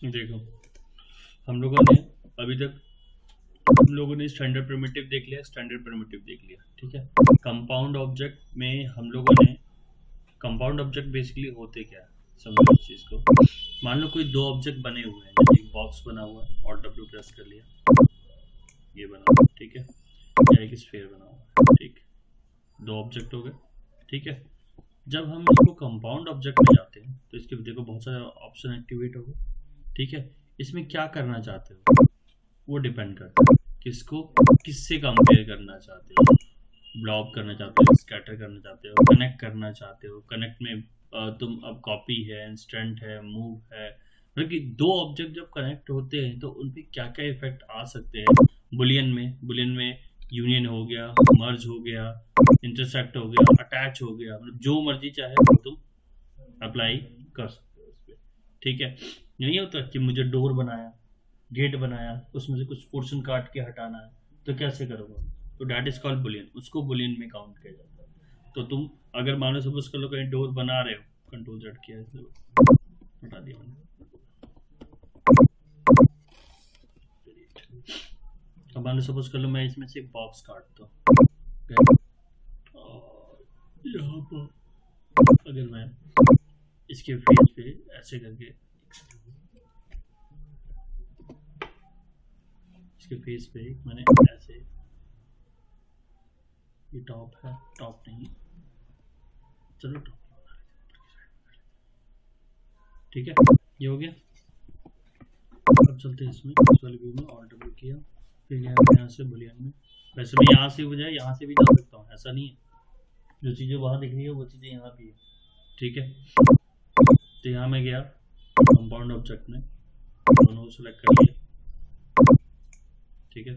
देखो, हम लोगों ने अभी तक हम लोगों ने स्टैंडर्ड प्रिमिटिव देख लिया, स्टैंडर्ड प्रिमिटिव देख लिया, ठीक है। कंपाउंड ऑब्जेक्ट में हम लोगों ने कंपाउंड ऑब्जेक्ट बेसिकली होते क्या है, समझो इस चीज़ को। मान लो कोई दो ऑब्जेक्ट बने हुए हैं, जैसे एक बॉक्स बना हुआ है और डब्ल्यू प्रेस कर लिया, ये बना हुआ है, ठीक है, या एक स्फीयर बना हुआ है, ठीक। दो ऑब्जेक्ट हो गए, ठीक है। जब हम इसको कंपाउंड ऑब्जेक्ट में जाते हैं तो इसके देखो बहुत सारे ऑप्शन एक्टिवेट हो गए, ठीक है। इसमें क्या करना चाहते हो वो डिपेंड करता है, किसको किससे कंपेयर करना चाहते हो। ब्लॉब करना चाहते हो, स्कैटर करना चाहते हो, कनेक्ट करना चाहते हो। कनेक्ट में तुम अब कॉपी है, इंस्टेंट है, मूव है, मतलब कि दो ऑब्जेक्ट जब कनेक्ट होते हैं तो उन पे क्या क्या इफेक्ट आ सकते हैं। बुलियन में यूनियन हो गया, मर्ज हो गया, इंटरसेक्ट हो गया, अटैच हो गया, मतलब जो मर्जी चाहे वो तुम अप्लाई कर सकते हो उस पर, ठीक है। नहीं होता कि मुझे डोर बनाया, गेट बनाया, उसमें से कुछ पोर्शन काट के हटाना है, तो कैसे करोगे। तो डैट इज कॉल्ड बुलियन, उसको बुलियन में काउंट किया जाता है। तो तुम अगर मान लो सपोज कर लो कहीं डोर बना रहे हो, कंट्रोल जेड किया इसलिए हटा दिया मैंने। अब मान लो सपोज कर लो मैं इसमें से एक बॉक्स काटता हूँ, okay? और यहाँ पर अगर मैं इसके फेस पे ऐसे करके इसके फेस पे मैंने ऐसे, ये टॉप है, टॉप नहीं, चलो टॉप, ठीक है, ये हो गया। अब चलते हैं इसमें, इस वाले व्यू में ऑल्ट डब्ल्यू किया, फिर यहाँ से बुलियन में। वैसे मैं यहाँ से बजाय यहाँ से भी जा सकता हूँ, ऐसा नहीं है, जो चीज़ें वहाँ दिख रही है वो चीज़ें यहाँ भी है, ठीक है। तो यहाँ मैं गया कंपाउंड ऑब्जेक्ट में, दोनों को सिलेक्ट कर लिया, ठीक है।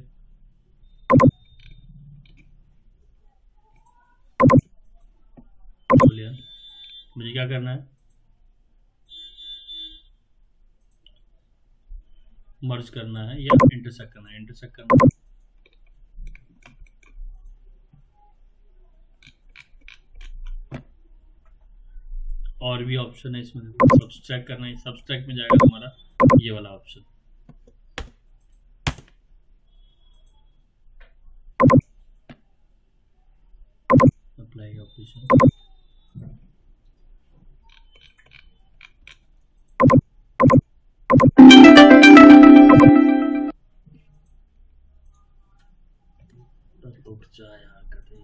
बुलियन, मुझे क्या करना है, मर्ज करना है या इंटरसेक्ट करना है, इंटरसेक्ट करना है। और भी ऑप्शन है इसमें, सब्सट्रैक्ट करना है, सब्सट्रैक्ट में जाएगा तुम्हारा ये वाला ऑप्शन, अप्लाई ऑपरेशन। उठ जा यहाँ कटे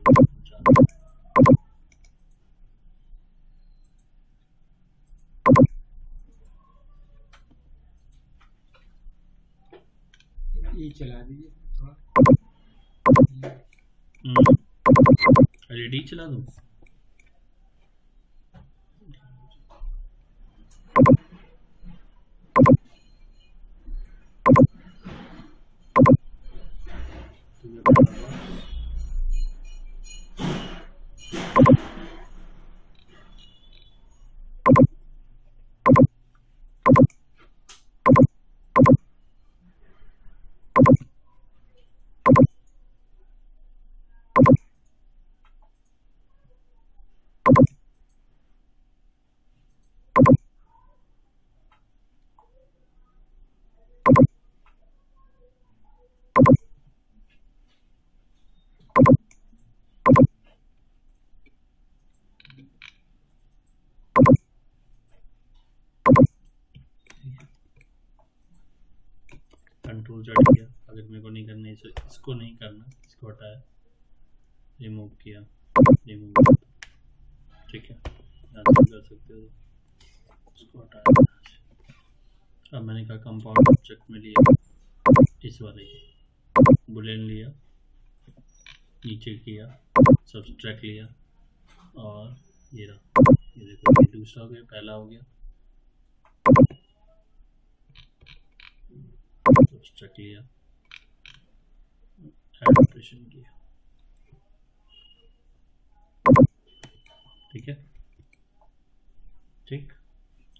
ये चला दीजिए थोड़ा। रेडी चला दूँ। कंट्रोल जेड किया, अगर मेरे को नहीं करना है इसको नहीं करना, इसको हटाया, रिमूव किया, रिमूव किया, ठीक है, यहाँ से कर सकते हो, इसको हटाया। अब मैंने कहा कंपाउंड ऑब्जेक्ट में लिया, इस वाले बुलियन लिया, नीचे किया, सब्सट्रैक्ट लिया, और ये रहा, ये देखो, ये दूसरा हो गया, पहला हो गया, सब्सट्रैक्ट लिया, ऐड ऑपरेशन किया, ठीक है। ठीक,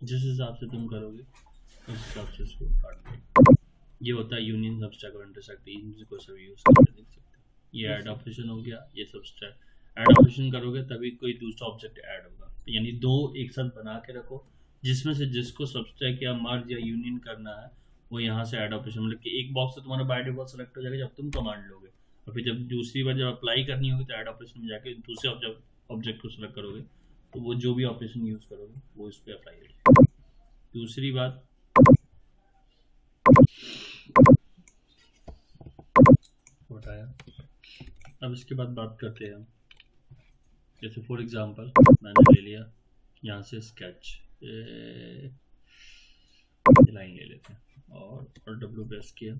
जिस हिसाब से तुम करोगे उस हिसाब से इसको काट दो। ये होता है यूनियन, सब्सट्रैक्ट और इंटरसेक्ट, इनको सभी यूज करके देख सकते हो। ये ऐड ऑपरेशन हो गया, ये सब्सट्रैक्ट। ऐड ऑपरेशन करोगे तभी कोई दूसरा ऑब्जेक्ट ऐड होगा, यानी दो एक साथ बना के रखो जिसमें से जिसको सब्सट्रैक्ट या मर्ज या यूनियन करना है वो यहाँ से ऐड ऑपरेशन, मतलब कि एक बॉक्स से तुम्हारा बाय डिफॉल्ट सेलेक्ट हो जाएगा जब तुम कमांड लोगे, और फिर जब दूसरी बार जब अप्लाई करनी होगी तो ऐड ऑपरेशन में जाके दूसरे ऑब्जेक्ट को सेलेक्ट करोगे तो वो जो भी ऑपरेशन यूज करोगे वो इस पर अप्लाई होगा। दूसरी बात बताया। अब इसके बाद बात करते हैं हम, जैसे फॉर एग्जांपल मैंने ले लिया यहाँ से स्केच, लाइन ले लेते हैं और डब्ल्यू प्रेस किया,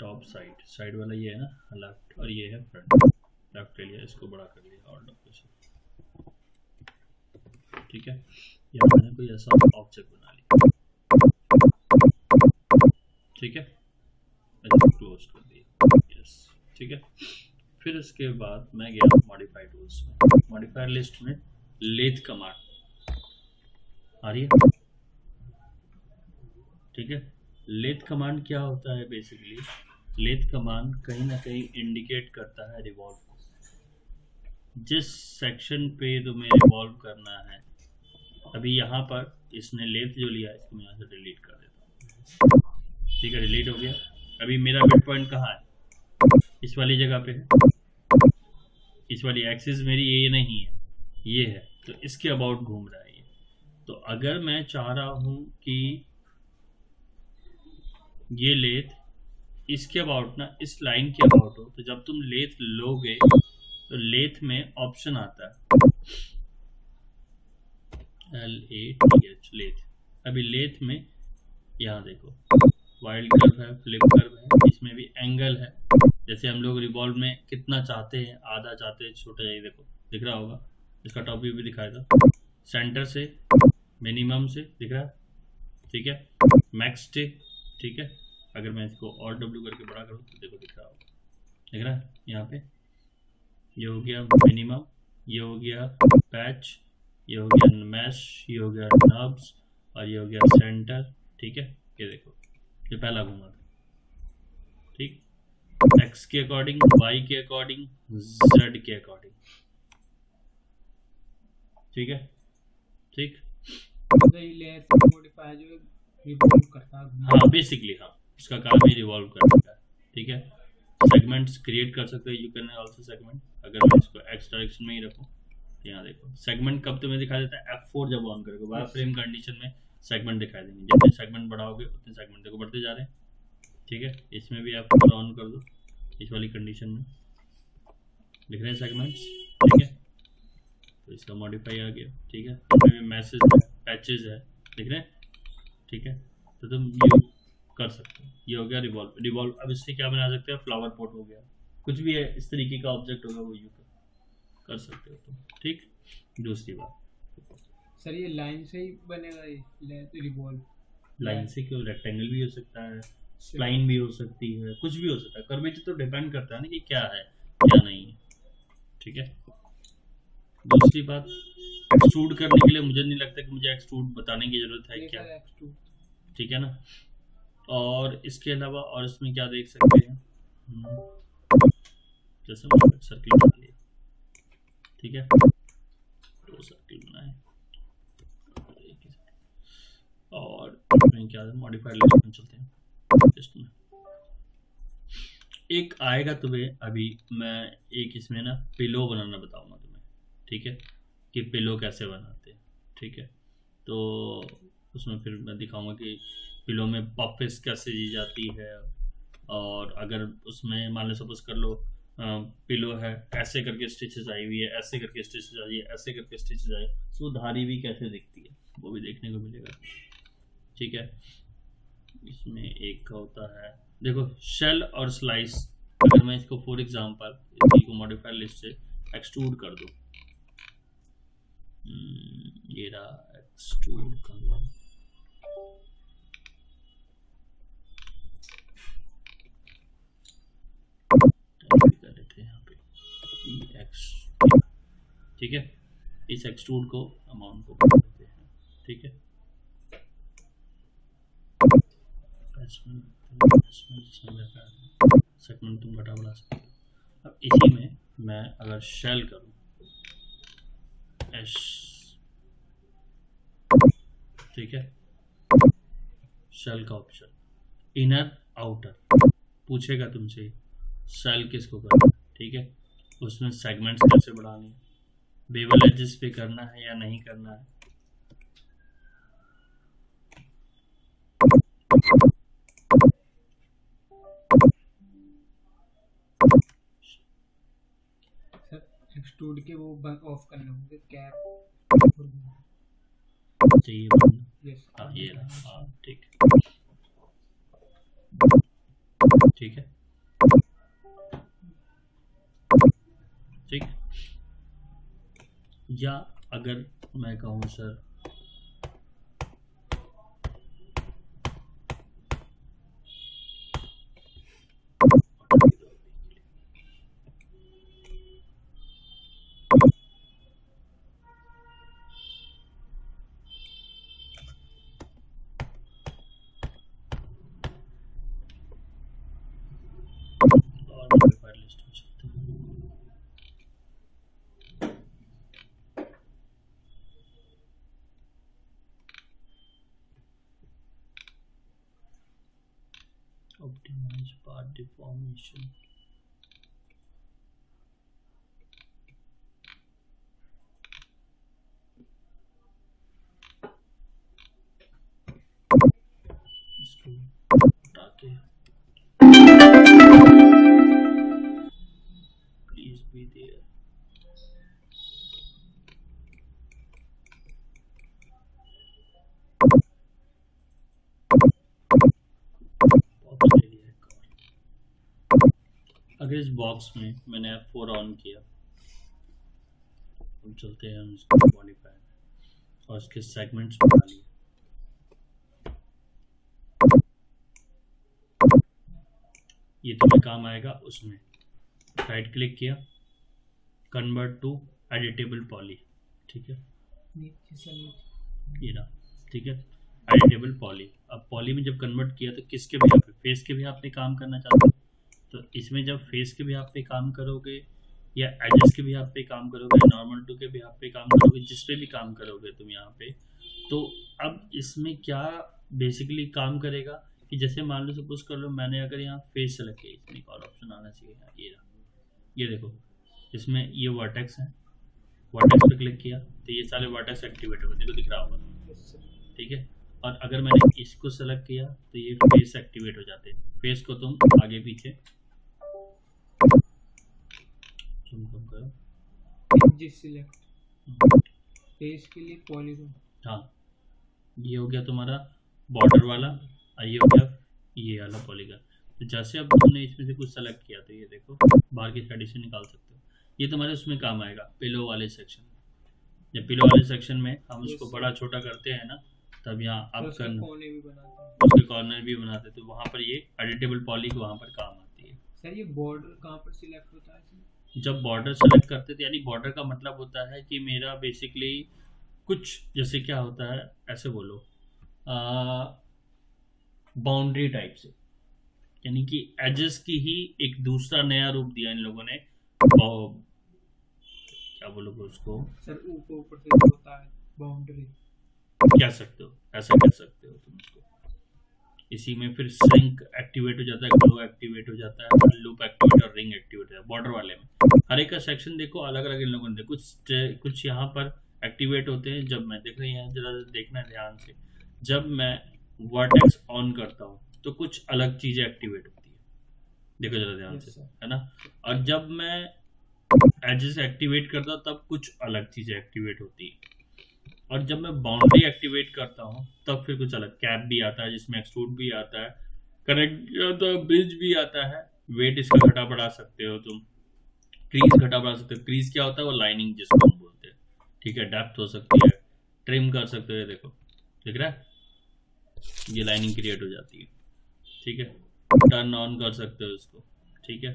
टॉप साइड वाला ये है ना लेफ्ट और ये है फ्रंट, लेफ्ट ले लिया, इसको बड़ा कर लिया और डब्ल्यू से, ठीक है। यहाँ मैंने कोई ऐसा ऑब्जेक्ट बना लिया, ठीक है, क्लोज कर दिया, यस, ठीक है। फिर उसके बाद मैं गया मॉडिफाई टूल्स में, मॉडिफायर लिस्ट में लेथ कमांड आ रही है, ठीक है। लेथ कमांड क्या होता है? बेसिकली लेथ कमांड कहीं ना कहीं इंडिकेट करता है रिवॉल्व को, जिस सेक्शन पे तुम्हें रिवॉल्व करना है। अभी यहाँ पर इसने लेथ जो लिया है इसको मैं यहाँ से डिलीट कर देता हूँ, ठीक है, डिलीट हो गया। अभी मेरा मिड पॉइंट कहाँ है? इस वाली जगह पे है, इस वाली एक्सिस मेरी ये नहीं है, ये है, तो इसके अबाउट घूम रहा है ये। तो अगर मैं चाह रहा हूँ कि ये लेथ इसके अबाउट ना इस लाइन के अबाउट हो, तो जब तुम लेथ लोगे तो लेथ में ऑप्शन आता है LATH लेथ। अभी लेथ में यहाँ देखो वाइल्ड कर्व है, फ्लिप कर्व है, इसमें भी एंगल है। जैसे हम लोग रिवॉल्व में कितना चाहते हैं, आधा चाहते हैं, छोटा चाहिए, देखो दिख रहा होगा, इसका टॉप व्यू भी दिखाएगा, सेंटर से मिनिमम से दिख रहा है, ठीक है, मैक्स से, ठीक है। अगर मैं इसको और डब्ल्यू करके बड़ा करूँ तो देखो दिख रहा होगा, दिख रहा है यहाँ पे, ये हो गया मिनिमम, ये हो गया पैच, ये हो गया मैश, ये हो गया नब्स और ये हो गया सेंटर, ठीक है। ये देखो ये पहला घूमा था, ठीक, एक्स के अकॉर्डिंग, वाई के अकॉर्डिंग, जेड के अकॉर्डिंग, ठीक है, ठीक। लेयर से मॉडिफायर जो रिवॉल्व करता है, हाँ बेसिकली हाँ, इसका काम ही रिवॉल्व करने का है, ठीक है। सेगमेंट्स क्रिएट कर सकते हो, यू कैन आल्सो सेगमेंट। अगर मैं इसको एक्स डायरेक्शन में ही रखूँ तो यहाँ देखो सेगमेंट कब तुम्हें दिखा देता है? F4 जब ऑन करोगे, वायर फ्रेम कंडीशन में सेगमेंट दिखाई देंगे, जितने सेगमेंट बढ़ाओगे उतने सेगमेंट देखो बढ़ते जा रहे हैं, ठीक है। इसमें भी F4 ऑन कर दो, इस वाली कंडीशन में दिख रहे हैं सेगमेंट्स, ठीक है। तो इसका मॉडिफाई आ गया, ठीक है। इसमें भी मैसेज है, पैचेज है, दिख रहे हैं, ठीक है। तो तुम ये कर सकते हो, ये हो गया रिवॉल्व। अब इससे क्या बना सकते हैं? फ्लावर पॉट हो गया, कुछ भी है इस तरीके का ऑब्जेक्ट होगा वो यू कर सकते हो तुम, ठीक। दूसरी बात सर ये लाइन से ही बनेगा ये रिवॉल्व? लाइन से क्यों? रेक्टेंगल भी हो सकता है, स्प्लाइन भी हो सकती है, कुछ भी हो सकता है। कर्वेचर तो डिपेंड करता है ना कि क्या है क्या नहीं है, ठीक है। दूसरी बात, एक्सट्रूड करने के लिए मुझे नहीं लगता कि मुझे एक्सट्रूड बताने की जरूरत है क्या, ठीक है ना। और इसके अलावा और इसमें क्या देख सकते हैं, जैसे मैंने सर्किल बना लिया, ठीक है, दो सर्किल बनाए, और इसमें क्या है, मॉडिफाइड लिस्ट में चलते हैं, लिस्ट में एक आएगा तुम्हें। अभी मैं एक इसमें ना पिलो बनाना बताऊंगा तुम्हें, ठीक है, कि पिलो कैसे बनाते हैं, ठीक है। तो उसमें फिर मैं दिखाऊंगा कि पिलो में पफिस कैसे दी जाती है, और अगर उसमें मान लो सपोज कर लो पिलो है, ऐसे करके स्टिचेस आई हुई है, ऐसे करके स्टिचेस आई है, ऐसे करके स्टिचेस आई, तो धारी भी कैसे दिखती है वो भी देखने को मिलेगा, ठीक है। इसमें एक का होता है देखो शेल और स्लाइस। अगर मैं इसको फॉर एग्जांपल इसको मॉडिफायर लिस्ट से एक्सट्रूड कर दूं, ये रहा एक्सट्रूड का, ठीक है। इस एक्सट्रूड को अमाउंट को बढ़ा देते हैं, ठीक है। सेगमेंट तुम बढ़ा बढ़ा सकते हो। अब इसी में मैं अगर शेल करूं, ठीक है। शेल का ऑप्शन, इनर आउटर पूछेगा तुमसे, शेल किसको करना है, ठीक है। उसमें सेगमेंट्स कैसे बढ़ाने, बेवल एजेस पे करना है या नहीं करना है। सर एक्सट्रूड के वो ऑफ करने होंगे कैप। चाहिए बंदा, यस हाँ ये रहा, हाँ ठीक ठीक है, ठीक। या अगर मैं कहूँ सर और मॉडिफाइड लिस्ट हो सकता है। ऑप्टिमाइज पार्ट डिफॉर्मेशन, इसको हटा के प्लीज बी देयर। अगर इस बॉक्स में मैंने F4 ऑन किया, अब चलते हैं हम इसको मॉडिफाई और इसके सेगमेंट्स बना लिए। ये तुम्हें काम आएगा उसमें, राइट क्लिक किया, कन्वर्ट टू एडिटेबल पॉली, ठीक है, नीचे से नीचे। ये रहा, ठीक है, एडिटेबल पॉली। अब पॉली में जब कन्वर्ट किया तो किसके भी पे, फेस के भी आप पे काम करना चाहते हो, तो इसमें जब फेस के भी आप पे काम करोगे या एजेस के भी आप पे काम करोगे, नॉर्मल टू के भी आप पे काम करोगे, जिस पे भी काम करोगे तुम यहाँ पे, तो अब इसमें क्या बेसिकली काम करेगा कि जैसे मान लो सपोज कर लो मैंने अगर यहाँ फेस सेलेक्ट किया, इसमें एक और ऑप्शन आना चाहिए यहाँ, ये रहा, ये देखो इसमें ये वर्टेक्स है, वर्टेक्स पे क्लिक किया तो ये सारे वर्टेक्स एक्टिवेट हो गए, देखो दिख रहा होगा, यस सर। ठीक है। और अगर मैंने इसको सेलेक्ट किया तो ये फेस एक्टिवेट हो जाते हैं, फेस को तुम आगे पीछे जूम कम करो, जी सिलेक्ट फेस के लिए पॉलीगॉन। हाँ ये हो गया तुम्हारा बॉर्डर वाला, और ये हो गया ये वाला पॉलीगॉन। तो जैसे अब तुमने इसमें से कुछ सेलेक्ट किया तो ये देखो बाहर की साइड से निकाल सकते हो, ये तुम्हारे उसमें काम आएगा पिलो वाले सेक्शन में। जब पिलो वाले सेक्शन में हम उसको बड़ा छोटा करते हैं ना, तब यहाँ तो अप उसके करना, कोने भी बनाते हैं। उसके कॉर्नर भी बनाते, तो वहाँ पर ये एडिटेबल पॉली वहाँ पर काम आती है। सर ये बॉर्डर कहाँ पर सिलेक्ट होता है सर? जब बॉर्डर सेलेक्ट करते थे, यानी बॉर्डर का मतलब होता है कि मेरा बेसिकली कुछ जैसे क्या होता है, ऐसे बोलो बाउंड्री टाइप से, यानी कि एजेस की ही एक दूसरा नया रूप दिया इन लोगों ने, क्या बोलोगे उसको सर ऊपर ऊपर से जो होता है बाउंड्री, कह सकते हो, ऐसा कह सकते हो तुम उसको। इसी में फिर सिंक एक्टिवेट हो जाता है, ग्लो एक्टिवेट हो जाता है, लूप एक्टिवेट और रिंग एक्टिवेट हो जाता है। बॉर्डर वाले में हर एक का सेक्शन देखो अलग अलग इन लोगों ने, कुछ यहाँ पर एक्टिवेट होते हैं। जब मैं देख रही हैं जरा देखना ध्यान से, जब मैं वर्टेक्स ऑन करता हूँ तो कुछ अलग चीजें एक्टिवेट होती है, देखो जरा ध्यान से, है ना। और जब मैं एजेस एक्टिवेट करता हूँ तब कुछ अलग चीजें एक्टिवेट होती है, और जब मैं बाउंड्री एक्टिवेट करता हूँ तब फिर कुछ अलग, कैप भी आता है जिसमें एक्सट्रूड भी आता है, कनेक्ट ब्रिज भी आता है, वेट इसका घटा बढ़ा सकते हो तुम, क्रीज घटा बढ़ा सकते हो। क्रीज क्या होता है, वो लाइनिंग जिसको हम बोलते हैं, ठीक है। डेप्थ हो सकती है, ट्रिम कर सकते हो, ये देखो दिख रहा है, ये लाइनिंग क्रिएट हो जाती है, ठीक है। टर्न ऑन कर सकते हो इसको, ठीक है।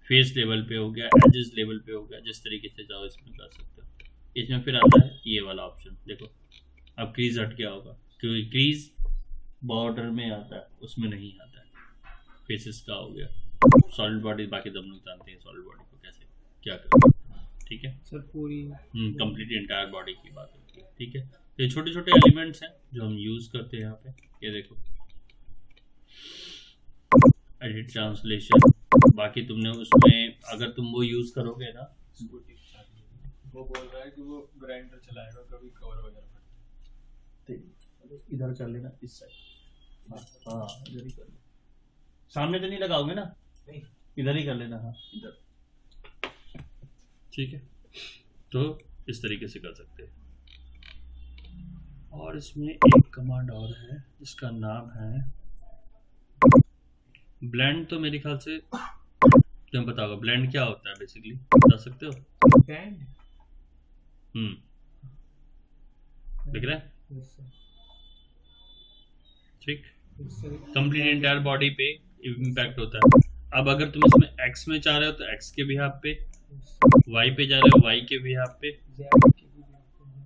फेस लेवल पे हो गया, एजेस लेवल पे हो गया, जिस तरीके से जाओ इसमें कर सकते हो। इसमें फिर आता है ये वाला ऑप्शन, देखो अब क्रीज हट गया होगा क्योंकि क्रीज बॉर्डर में आता है, उसमें नहीं आता है। फेसेस का हो गया, सॉलिड बॉडी बाकी सब लोग जानते हैं सॉलिड बॉडी को कैसे क्या करते हैं, ठीक है। सर पूरी कंप्लीट एंटायर बॉडी की बात होती है, ठीक है। ये छोटे छोटे एलिमेंट्स हैं जो हम यूज करते हैं यहाँ पे। ये देखो एडिट ट्रांसलेशन, बाकी तुमने उसमें अगर तुम वो यूज करोगे ना, वो बोल रहा है कि वो ग्राइंडर चलाएगा कभी कवर वगैरह तो इधर कर लेना इस साइड। हाँ इधर ही कर लेना, सामने तो नहीं लगाओगे ना? नहीं, इधर ही कर लेना। हाँ इधर, ठीक है। तो इस तरीके से कर सकते हैं। और इसमें एक कमांड और है जिसका नाम है ब्लेंड। तो मेरे ख्याल से तुम बताओगे ब्लेंड क्या होता है बेसिकली, बता सकते हो? बैंड दिख रहा है? yes ठीक, sir कंप्लीट एंटायर बॉडी पे इम्पैक्ट होता है। अब अगर तुम इसमें एक्स में चाह रहे हो तो एक्स के भी हाथ पे, वाई पे जा रहे हो वाई के भी हाथ पे,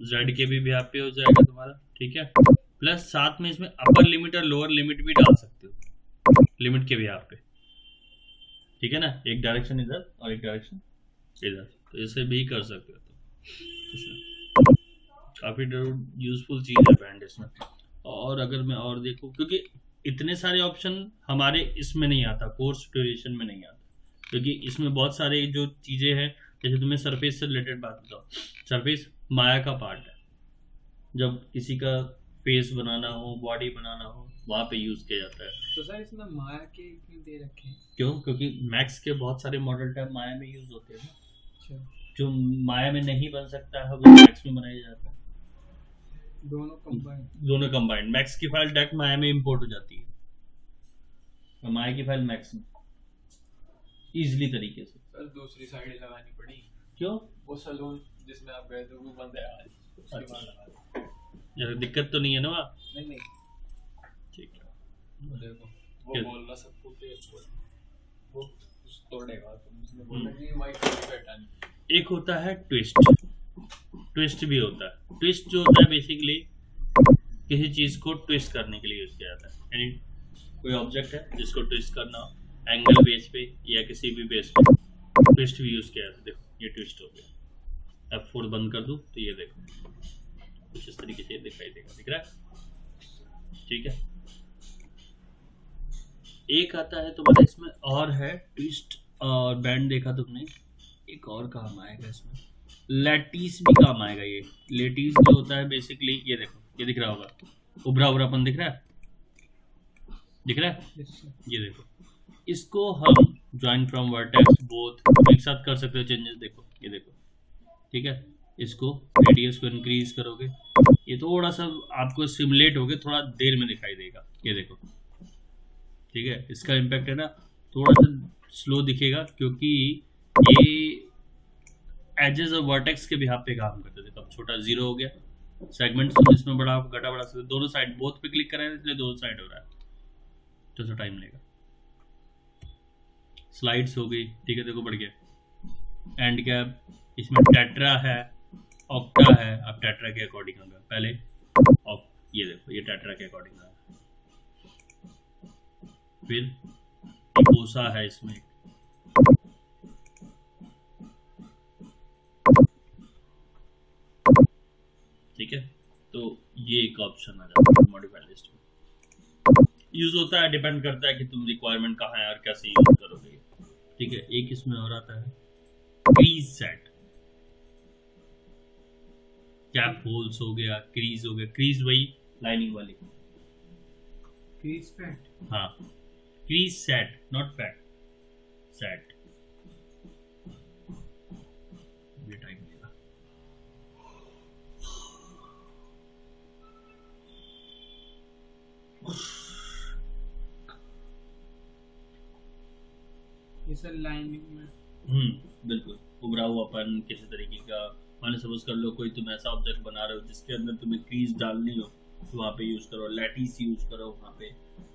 जेड के भी हाथ पे हो जाएगा तुम्हारा, ठीक है। प्लस साथ में इसमें अपर लिमिट और लोअर लिमिट भी डाल सकते हो, लिमिट के भी हाथ पे, ठीक है ना। एक डायरेक्शन इधर और एक डायरेक्शन इधर, तो इसे भी कर सकते हो। तो काफी यूजफुल चीज है बैंड इसमें। और अगर मैं और देखूं, क्योंकि इतने सारे ऑप्शन हमारे इसमें नहीं आता, कोर्स ड्यूरेशन में नहीं आता, क्योंकि इसमें बहुत सारे जो चीजें हैं, जैसे तुम्हें सरफेस से रिलेटेड बात बताओ, सरफेस माया का पार्ट है। जब किसी का फेस बनाना हो, बॉडी बनाना हो, वहां पे यूज किया जाता है। तो सर इसमें माया के क्यों दे रखे हैं? क्यों? क्योंकि मैक्स के बहुत सारे मॉडल टैब माया में यूज होते हैं। अच्छा, जो माया में नहीं बन सकता है वो मैक्स में बनाया जाता है। दोनों कंबाइंड मैक्स की फाइल डायरेक्ट माया में इंपोर्ट हो जाती है और माया की फाइल मैक्स में इजीली तरीके से। सर दूसरी साइड लगानी पड़ी। क्यों? वो सलून जिसमें आप गए थे वो बंद है आज, उसके बाद लगा दी। जरा दिक्कत तो नहीं है ना वहाँ? नहीं, ठीक है। वो देखो वो क्या? बोल रहा सब कुछ वो कुछ तोड़ेगा, तो उसने बोला कि माइक को हटानी। एक होता है ट्विस्ट, ट्विस्ट भी होता है। ट्विस्ट जो होता है बेसिकली किसी चीज को ट्विस्ट करने के लिए यूज किया जाता है। यानी कोई ऑब्जेक्ट है जिसको ट्विस्ट करना हो, एंगल बेस पे या किसी भी बेस पे, ट्विस्ट भी यूज किया जाता है। देखो ये ट्विस्ट हो गया। F4 बंद कर दूं तो ये देखो कुछ इस तरीके से दिखाई देगा, दिख रहा है? ठीक है। एक आता है तुम्हारे इसमें और है ट्विस्ट और बैंड, देखा तुमने? एक और काम आएगा इसमें, लैटिस भी काम आएगा। ये लैटिस जो होता है बेसिकली, ये देखो ये दिख रहा होगा, उभरा उभरापन दिख रहा है, दिख रहा है? ये देखो, इसको हम ज्वाइन फ्रॉम वर्टेक्स बोथ एक साथ कर सकते हो चेंजेस। देखो ये देखो, ठीक है। इसको रेडियस को इंक्रीज करोगे, ये थोड़ा सा आपको सिमुलेट होगे, थोड़ा देर में दिखाई देगा। ये देखो, ठीक है। इसका इम्पैक्ट है ना, थोड़ा सा स्लो दिखेगा क्योंकि ये एजेस और वर्टेक्स के भी हाथ पे काम करते थे। अब छोटा जीरो हो गया, सेगमेंट्स तुम इसमें बड़ा घटा बढ़ा सकते, दोनों साइड बोथ पे क्लिक कर रहे हैं इसलिए दोनों साइड हो रहा है, तो सा टाइम लेगा। स्लाइड्स हो गई, ठीक है। देखो बढ़ गया। एंड कैप, इसमें टेट्रा है, ऑक्टा है। अब टेट्रा के अकॉर्डिंग होगा, पहले ये देखो ये टेट्रा के अकॉर्डिंग है। फिर कोसा है इसमें, ठीक है। तो ये एक ऑप्शन आ जाता है मॉडिफाई लिस्ट में। यूज होता है, डिपेंड करता है कि तुम रिक्वायरमेंट कहाँ है और कैसे यूज करोगे, ठीक है। एक इसमें और आता है क्रीज सेट, कैप होल्स हो गया, क्रीज हो गया। क्रीज वही लाइनिंग वाली, क्रीज फैट। हाँ crease set, not fat, set. ये टाइम लेगा। ये सर लाइनिंग में बिल्कुल उभरा हुआपन किसी तरीके का। मैंने सपोज कर लो कोई तुम ऐसा ऑब्जेक्ट बना रहे हो जिसके अंदर तुम्हें क्रीज डालनी हो, तो वहाँ पे यूज करो, लैटिस यूज करो, वहाँ पे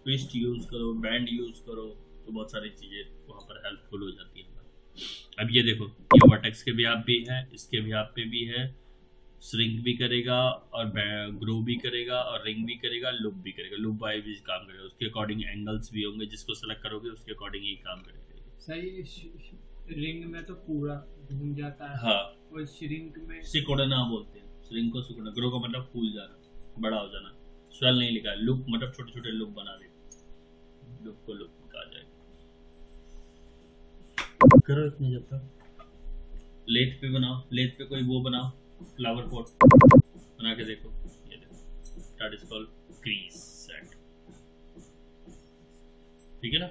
ट्विस्ट यूज करो, बैंड यूज करो, तो बहुत सारी चीजें वहाँ पर हेल्पफुल हो जाती है। अब ये देखो, ये वर्टेक्स के भी आप भी है, इसके भी आप पे भी है, श्रिंक भी करेगा और ग्रो भी करेगा और रिंग भी करेगा, लूप भी करेगा, लूप वाइज भी काम करेगा। उसके अकॉर्डिंग एंगल्स भी होंगे, जिसको सेलेक्ट करोगे उसके अकॉर्डिंग ही काम करेगा। सही रिंग में तो पूरा घूम जाता है। हाँ, और श्रिंक में सिकोडना बोलते हैं, श्रिंक को सुकड़ना, ग्रो का मतलब फूल जाना, बड़ा हो जाना। स्वेल नहीं लिखा है, लुक मतलब छोटे छोटे लुक बना दे, लुक को लुक कहा जाएगा। करो इतने जब तक। लेथ पे बनाओ, लेथ पे कोई वो बनाओ, फ्लावर पॉट बना के देखो, ये देखो, that is called crease set. ठीक है ना।